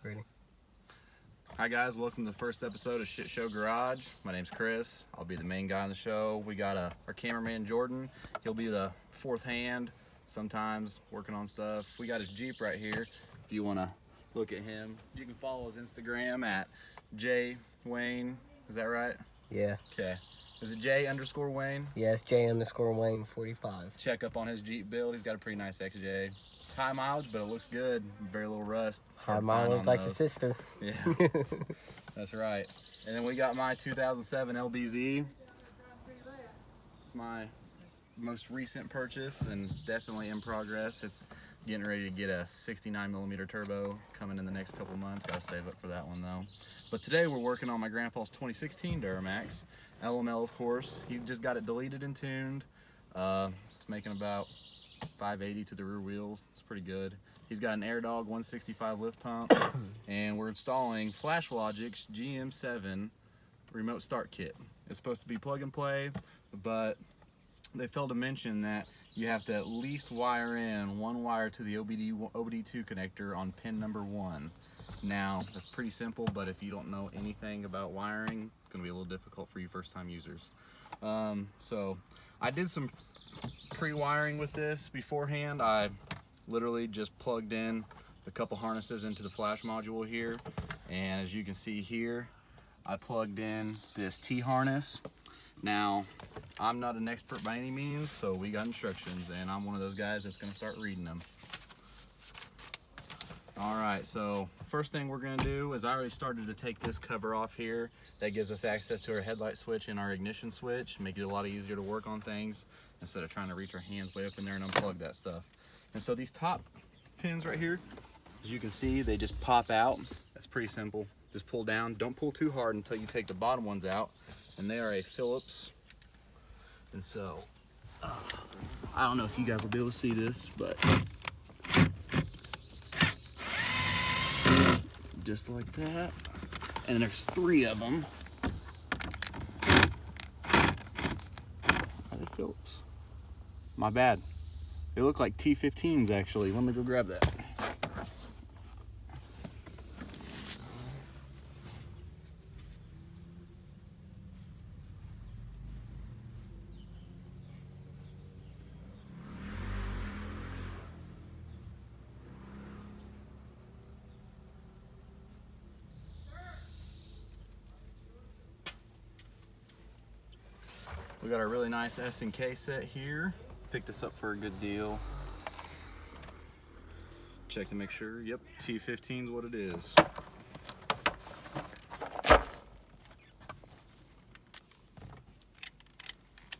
Ready. Hi guys, welcome to the first episode of Shit Show Garage. My name's Chris. I'll be the main guy on the show. We got our cameraman Jordan. He'll be the fourth hand, sometimes working on stuff. We got his Jeep right here. If you want to look at him, you can follow his Instagram at jwayne. Is that right? Yeah. Okay. Is it J_Wayne? Yes, J_Wayne 45. Check up on his Jeep build. He's got a pretty nice XJ. High mileage, but it looks good. Very little rust. High mileage like your sister. Yeah, that's right. And then we got my 2007 LBZ. It's my most recent purchase and definitely in progress. It's getting ready to get a 69mm turbo coming in the next couple months. Got to save up for that one though. But today we're working on my grandpa's 2016 Duramax. LML, of course. He just got it deleted and tuned. It's making about 580 to the rear wheels. It's pretty good. He's got an AirDog 165 lift pump, and we're installing FlashLogic's GM7 remote start kit. It's supposed to be plug and play, but they failed to mention that you have to at least wire in one wire to the OBD2 connector on pin number 1. Now, that's pretty simple, but if you don't know anything about wiring, it's going to be a little difficult for you first-time users. So I did some pre-wiring with this beforehand. I literally just plugged in a couple harnesses into the flash module here, and as you can see here, I plugged in this T-harness. Now, I'm not an expert by any means, so we got instructions, and I'm one of those guys that's going to start reading them. Alright, so first thing we're going to do is I already started to take this cover off here. That gives us access to our headlight switch and our ignition switch, make it a lot easier to work on things instead of trying to reach our hands way up in there and unplug that stuff. And so these top pins right here, as you can see, they just pop out. That's pretty simple. Just pull down. Don't pull too hard until you take the bottom ones out. And they are a Phillips. And so, I don't know if you guys will be able to see this, but just like that. And there's 3 of them. Are they Phillips? My bad. They look like T15s actually. Let me go grab that. We got our really nice S&K set here. Picked this up for a good deal. Check to make sure. Yep, T15 is what it is.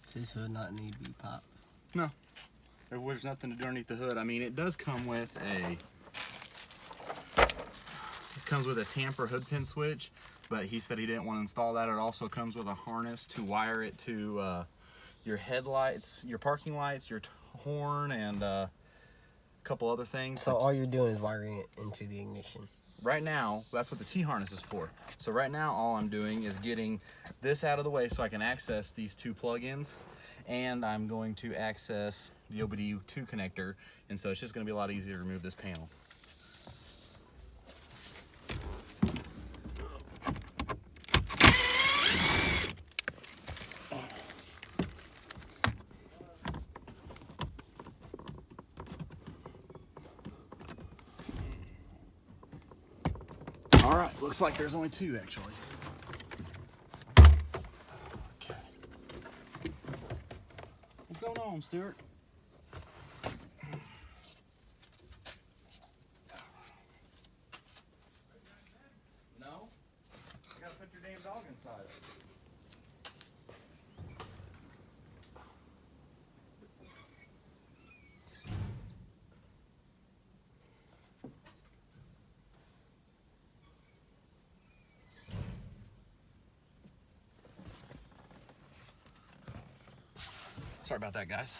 Does this hood not need to be popped? No, there's nothing to do underneath the hood. I mean, it does come with a tamper hood pin switch, but he said he didn't want to install that. It also comes with a harness to wire it to your headlights, your parking lights, your horn, and a couple other things. So all you're doing is wiring it into the ignition? Right now, that's what the T-harness is for. So right now, all I'm doing is getting this out of the way so I can access these 2 plug-ins, and I'm going to access the OBD2 connector, and so it's just going to be a lot easier to remove this panel. All right, looks like there's only 2 actually. Okay. What's going on, Stuart? No? You gotta put your damn dog inside. Sorry about that, guys.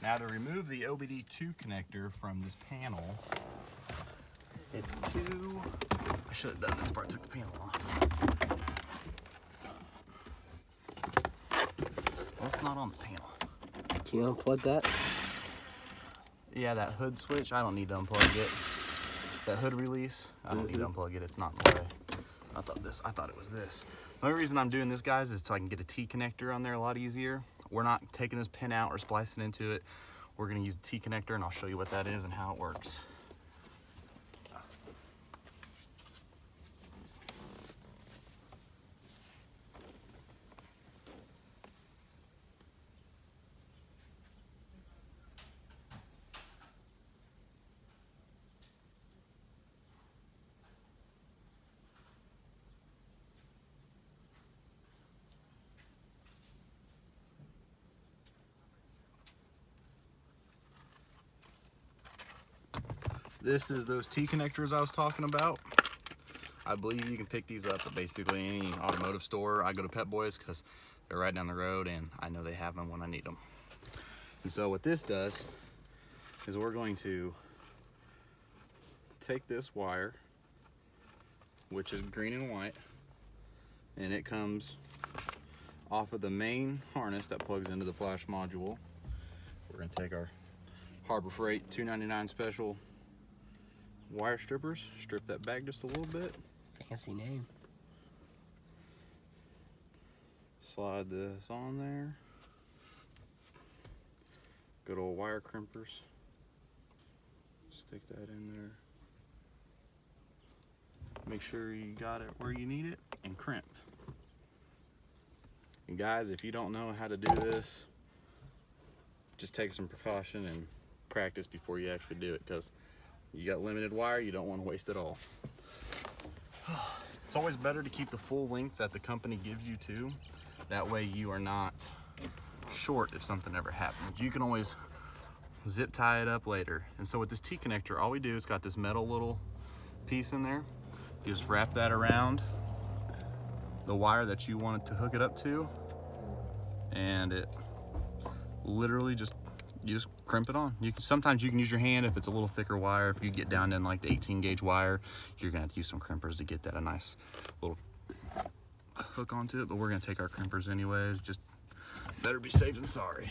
Now to remove the OBD2 connector from this panel, it's 2, I should have done this before I took the panel off. Well, it's not on the panel. Can you unplug that? Yeah, that hood switch, I don't need to unplug it. That hood release, I don't need to unplug it. It's not in the way. I thought it was this. The only reason I'm doing this, guys, is so I can get a T connector on there a lot easier. We're not taking this pin out or splicing into it. We're gonna use the T connector, and I'll show you what that is and how it works. This is those T connectors I was talking about. I believe you can pick these up at basically any automotive store. I go to Pep Boys because they're right down the road and I know they have them when I need them. And so what this does is we're going to take this wire, which is green and white, and it comes off of the main harness that plugs into the flash module. We're gonna take our Harbor Freight $2.99 special wire strippers, strip that back just a little bit. Fancy name. Slide this on there. Good old wire crimpers. Stick that in there. Make sure you got it where you need it and crimp. And guys, if you don't know how to do this, just take some precaution and practice before you actually do it, because you got limited wire, you don't want to waste it all. It's always better to keep the full length that the company gives you too. That way you are not short if something ever happens. You can always zip tie it up later. And so with this T connector, all we do, it's got this metal little piece in there. You just wrap that around the wire that you want it to hook it up to, and it literally just, you just crimp it on. Sometimes you can use your hand if it's a little thicker wire. If you get down in like the 18 gauge wire, you're gonna have to use some crimpers to get that a nice little hook onto it, but we're gonna take our crimpers anyways. Just better be safe than sorry.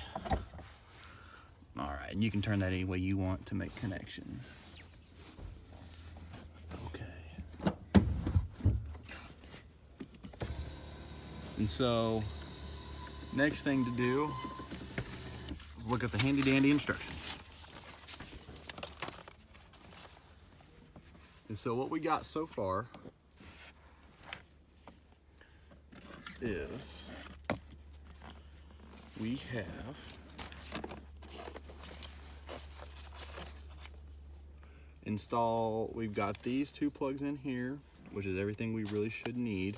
All right, and you can turn that any way you want to make connection. Okay. And so, next thing to do is look at the handy dandy instructions. And so what we got so far is we have we've got these two plugs in here, which is everything we really should need,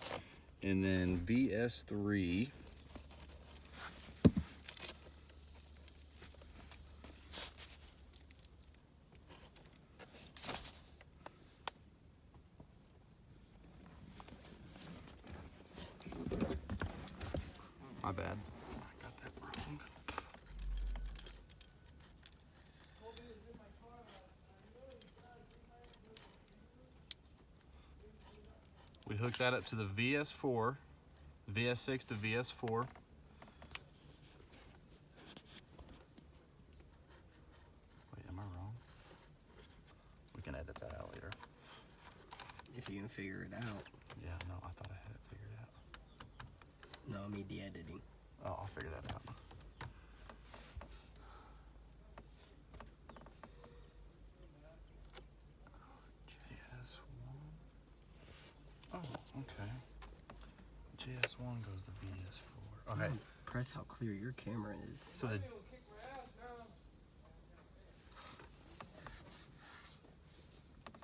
and then VS3 my bad, I got that wrong. We hook that up to the VS4, VS6 to VS4. Wait, am I wrong? We can edit that out later. If you can figure it out. Yeah, no, I thought I had it figured out. No, I mean the editing. Oh, I'll figure that out. Oh, okay. JS1 goes to VS4. Okay. Press how clear your camera is. So the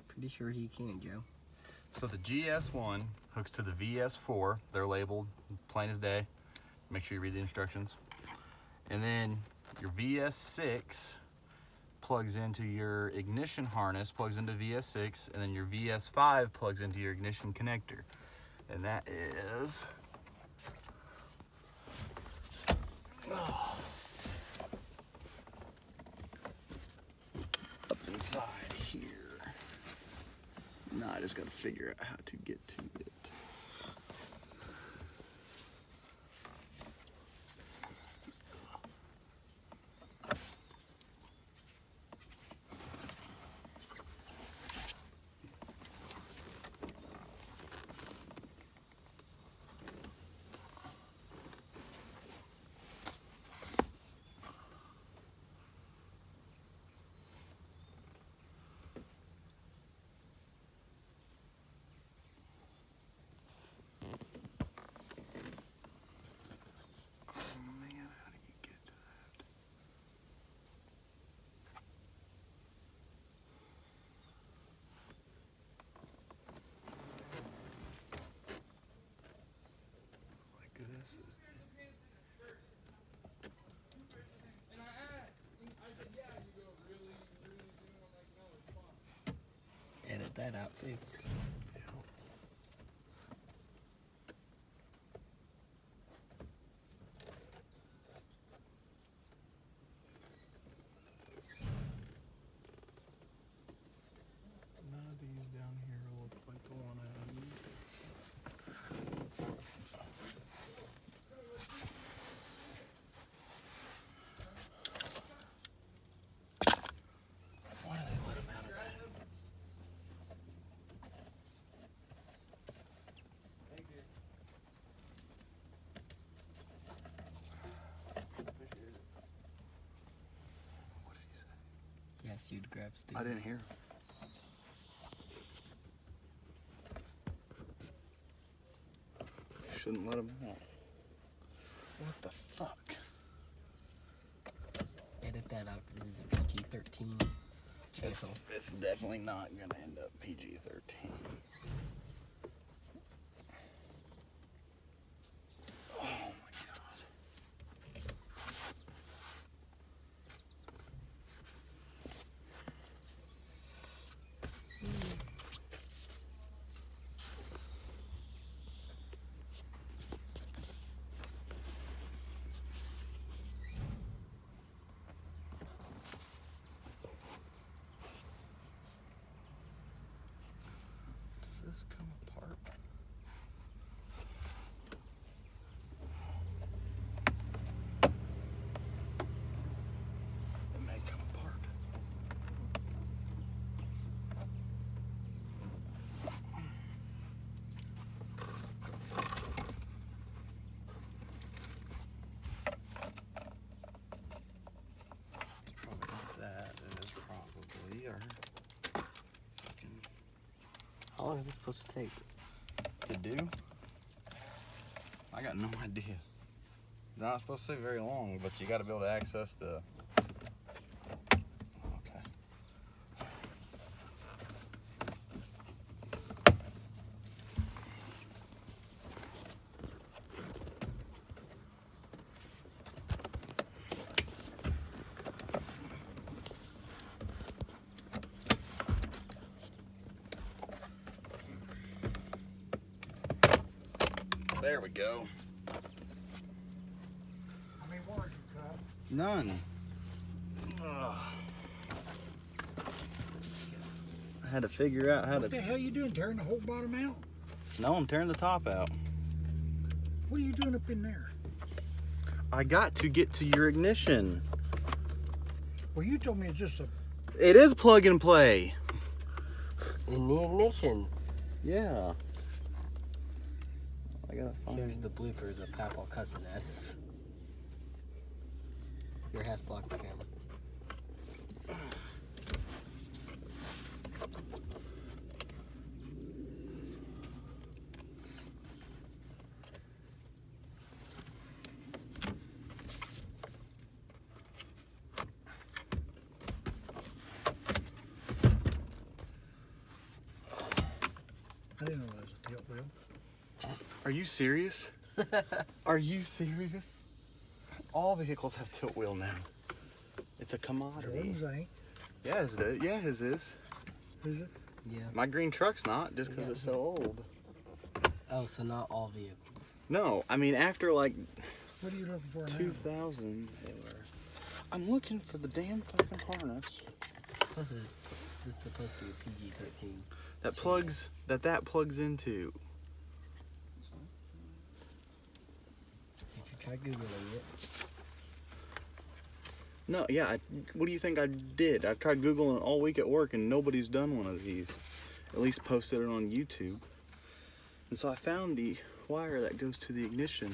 Pretty sure he can, Joe. So the GS1 hooks to the VS4. They're labeled plain as day. Make sure you read the instructions. And then your VS6 plugs into your ignition harness, plugs into VS6, and then your VS5 plugs into your ignition connector. And that is up inside here. Now I just gotta figure out how to get to it. Edit that out too. None of these down here look like the one I need. Why do they let them out of that? What did he say? Yes, you'd grab Steve. I didn't hear. Shouldn't let him out. What the fuck? Edit that out. This is a PG-13 channel. It's definitely not gonna end up PG-13. Oh my god. Does this come apart? It may come apart. It's probably not that. It is probably our fucking How long is this supposed to take? to do. I got no idea. It's not supposed to take very long, but you got to be able to access the. Okay. There we go. How many wires you cut? None. Ugh. I had to figure out how What the to. hell you doing? Tearing the whole bottom out? No, I'm tearing the top out. What are you doing up in there? I got to get to your ignition. Well, you told me it's just a. It is plug and play. In the ignition. Yeah. I gotta find. Here's the bloopers of Papa cussing at us. Your hat's blocking the camera. I didn't know that was a tilt wheel. Are you serious? Are you serious? All vehicles have tilt wheel now. It's a commodity. Jordan's ain't. Yeah, his is. Yeah, his is. Is it? Yeah. My green truck's not, just because it's so old. Oh, so not all vehicles. No, I mean after like What are you looking for now? 2000, they were. I'm looking for the damn fucking harness Plus, it's supposed to be a PG-13. that plugs plugs into. Did you try Googling it? No, yeah. What do you think I did? I've tried Googling all week at work, and nobody's done one of these. At least posted it on YouTube. And so I found the wire that goes to the ignition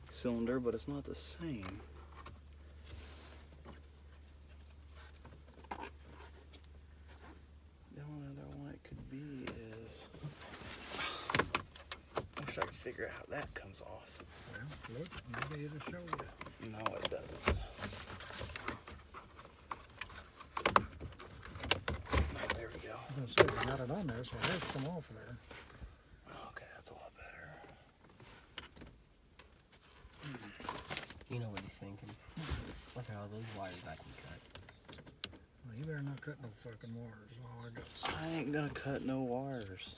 cylinder, but it's not the same. The only other one it could be is. I wish I could figure out how that comes off. Well, look, maybe it'll show you. No, it doesn't. There we go. I was gonna say, we got it on there, so it has to come off of there. Okay, that's a lot better. You know what he's thinking. Look at all those wires I can cut. You better not cut no fucking wires. All I got to say. I ain't gonna cut no wires.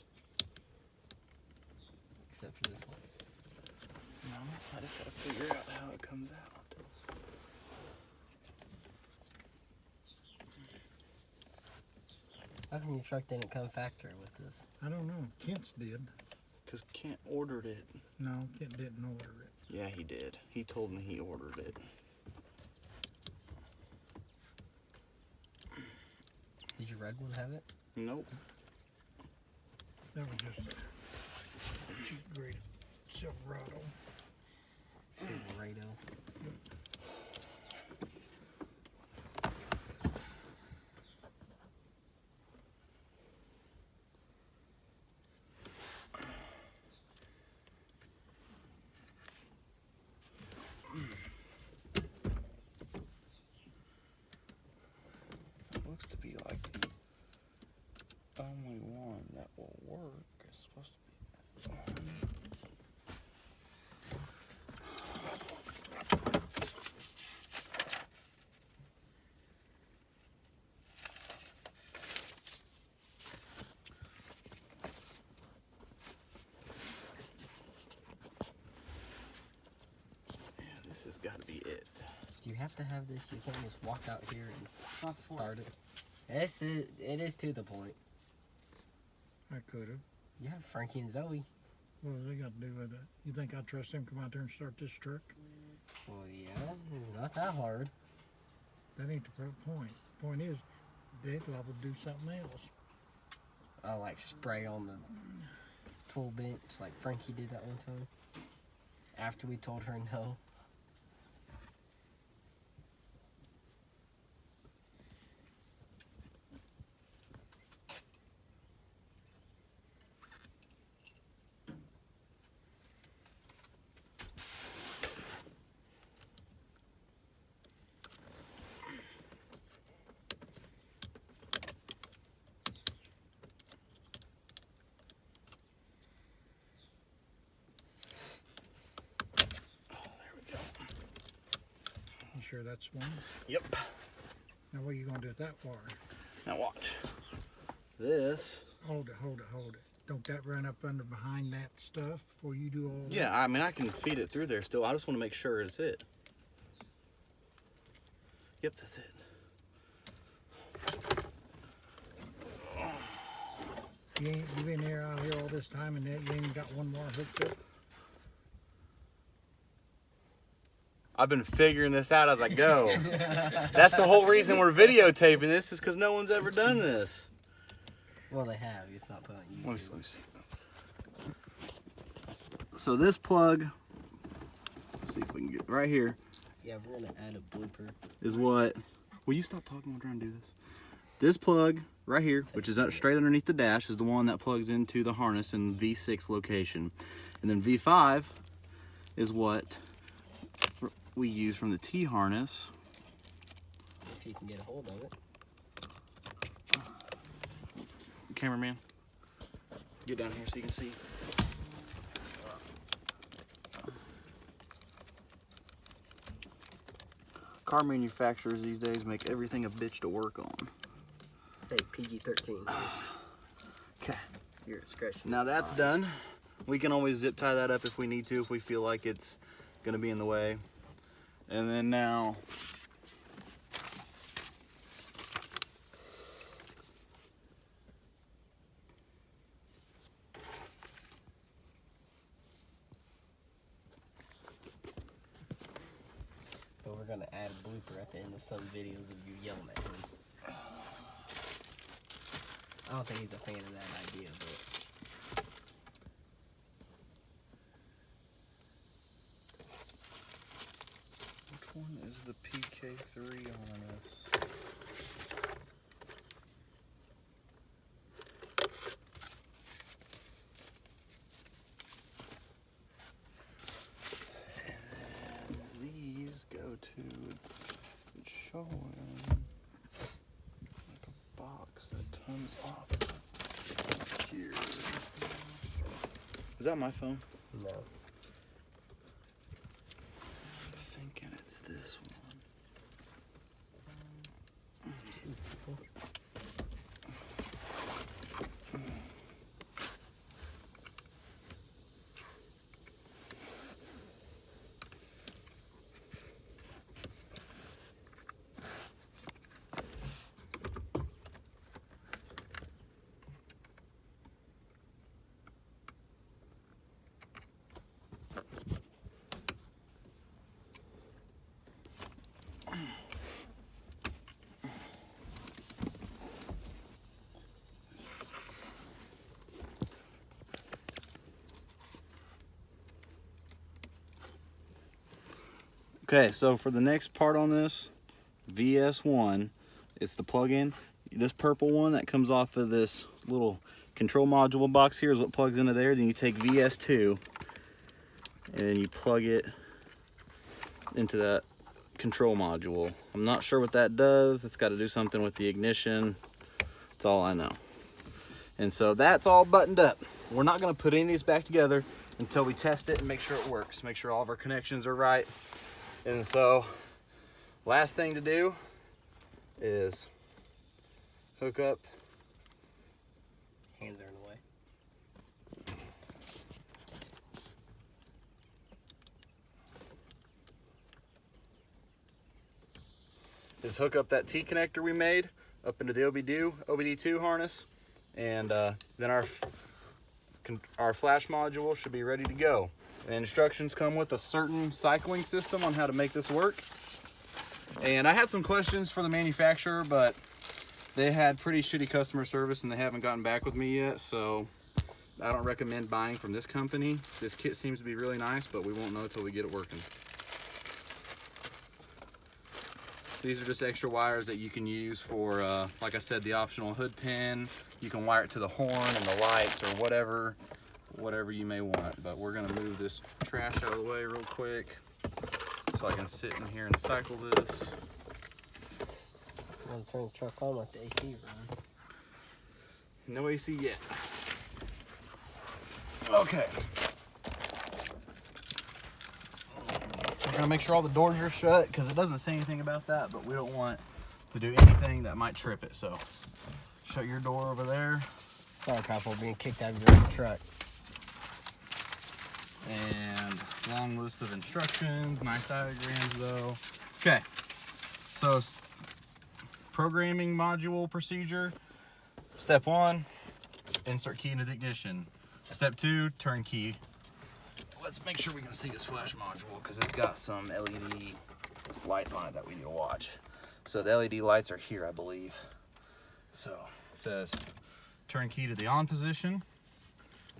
Except for this one. No, I just gotta figure out how it comes out. How come your truck didn't come factory with this? I don't know. Kent's did. Cause Kent ordered it. No, Kent didn't order it. Yeah, he did. He told me he ordered it. Did your red one have it? Nope. That was just a cheap grade Silverado. Silverado. Looks to be like the only one that will work. It's supposed to be that one. Yeah, this has got to be it. Do you have to have this? You can't just walk out here and Not start it. It is to the point. I could have. You have Frankie and Zoe. What do they got to do with it? You think I'd trust them to come out there and start this truck? Well, yeah, it's not that hard. That ain't the point. Point is, they'd liable to do something else. I like spray on the tool bench like Frankie did that one time. After we told her no. You sure that's one? Yep. Now what are you gonna do with that wire? Now watch. This. Hold it. Don't that run up under behind that stuff before you do all that? Yeah, I mean, I can feed it through there still. I just want to make sure it's it. Yep, that's it. You've been out here all this time and you ain't got one wire hooked up? I've been figuring this out as I go. That's the whole reason we're videotaping this, is because no one's ever done this. Well, they have. It's not put on YouTube. Let me see. So this plug, let's see if we can get right here, Yeah, we're gonna add a blooper. is what. Will you stop talking while I'm trying to do this? This plug right here, which is straight underneath the dash, is the one that plugs into the harness in V6 location. And then V5 is what we use from the T harness. If you can get a hold of it. Cameraman, get down here so you can see. Car manufacturers these days make everything a bitch to work on. Hey, PG-13. Okay. Your discretion. Now that's done. We can always zip tie that up if we need to, if we feel like it's gonna be in the way. And then now, But we're gonna add a blooper at the end of some videos of you yelling at him. I don't think he's a fan of that idea, but which one is the PK3 harness? And then these go to, it's showing like a box that comes off here. Is that my phone? no. I'm thinking it's this one. Okay, so for the next part on this, VS1, it's the plug-in. This purple one that comes off of this little control module box here is what plugs into there. Then you take VS2 and you plug it into that control module. I'm not sure what that does. It's got to do something with the ignition. That's all I know. And so that's all buttoned up. We're not going to put any of these back together until we test it and make sure it works. Make sure all of our connections are right. And so last thing to do is hook up. Hands are in the way. Is hook up that T connector we made up into the OBD2 harness, and then our flash module should be ready to go. The instructions come with a certain cycling system on how to make this work. And I had some questions for the manufacturer, but they had pretty shitty customer service and they haven't gotten back with me yet, so I don't recommend buying from this company. This kit seems to be really nice, but we won't know until we get it working. These are just extra wires that you can use for, like I said, the optional hood pin. You can wire it to the horn and the lights or whatever you may want. But we're gonna move this trash out of the way real quick so I can sit in here and cycle this. I'm gonna turn the truck on like the AC run. No AC yet. Okay. We're gonna make sure all the doors are shut because it doesn't say anything about that, but we don't want to do anything that might trip it. So shut your door over there. Sorry, Papa, being kicked out of your own truck. And long list of instructions, nice diagrams though. Okay, so programming module procedure. Step 1, insert key into the ignition. Step 2, turn key. Let's make sure we can see this flash module because it's got some LED lights on it that we need to watch. So the LED lights are here, I believe. So it says turn key to the on position.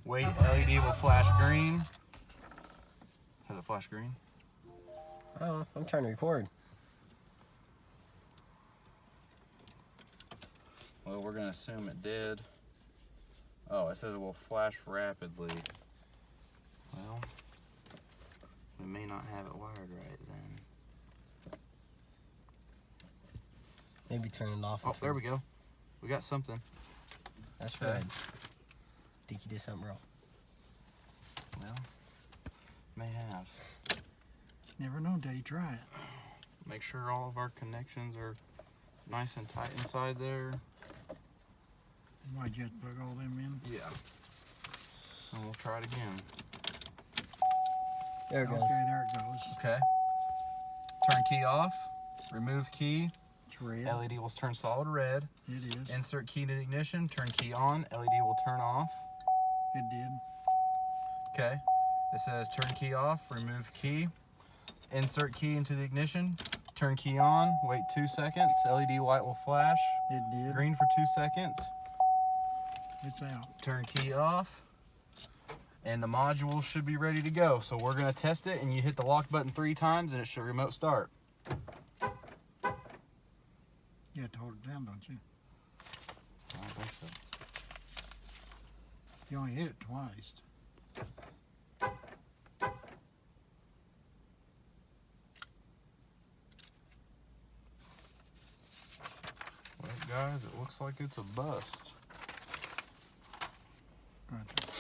Wait, LED will flash green. Has it flashed green? Oh, I'm trying to record. Well, we're gonna assume it did. Oh, it says it will flash rapidly. Well, we may not have it wired right then. Maybe turn it off. Oh, there we go. We got something. That's Okay. red. Think you did something wrong. Well, may have. Never know until you try it. Make sure all of our connections are nice and tight inside there. Why'd you have to plug all them in? Yeah. And we'll try it again. There it goes. Okay, there it goes. Okay. Turn key off. Remove key. It's red. LED will turn solid red. It is. Insert key to the ignition. Turn key on. LED will turn off. It did. Okay. It says turn key off. Remove key. Insert key into the ignition. Turn key on. Wait 2 seconds. LED light will flash. It did. Green for 2 seconds. It's out. Turn key off. And the module should be ready to go. So we're gonna test it, and you hit the lock button 3 times and it should remote start. You have to hold it down, don't you? I don't think so. You only hit it twice. Well, guys, it looks like it's a bust. Gotcha.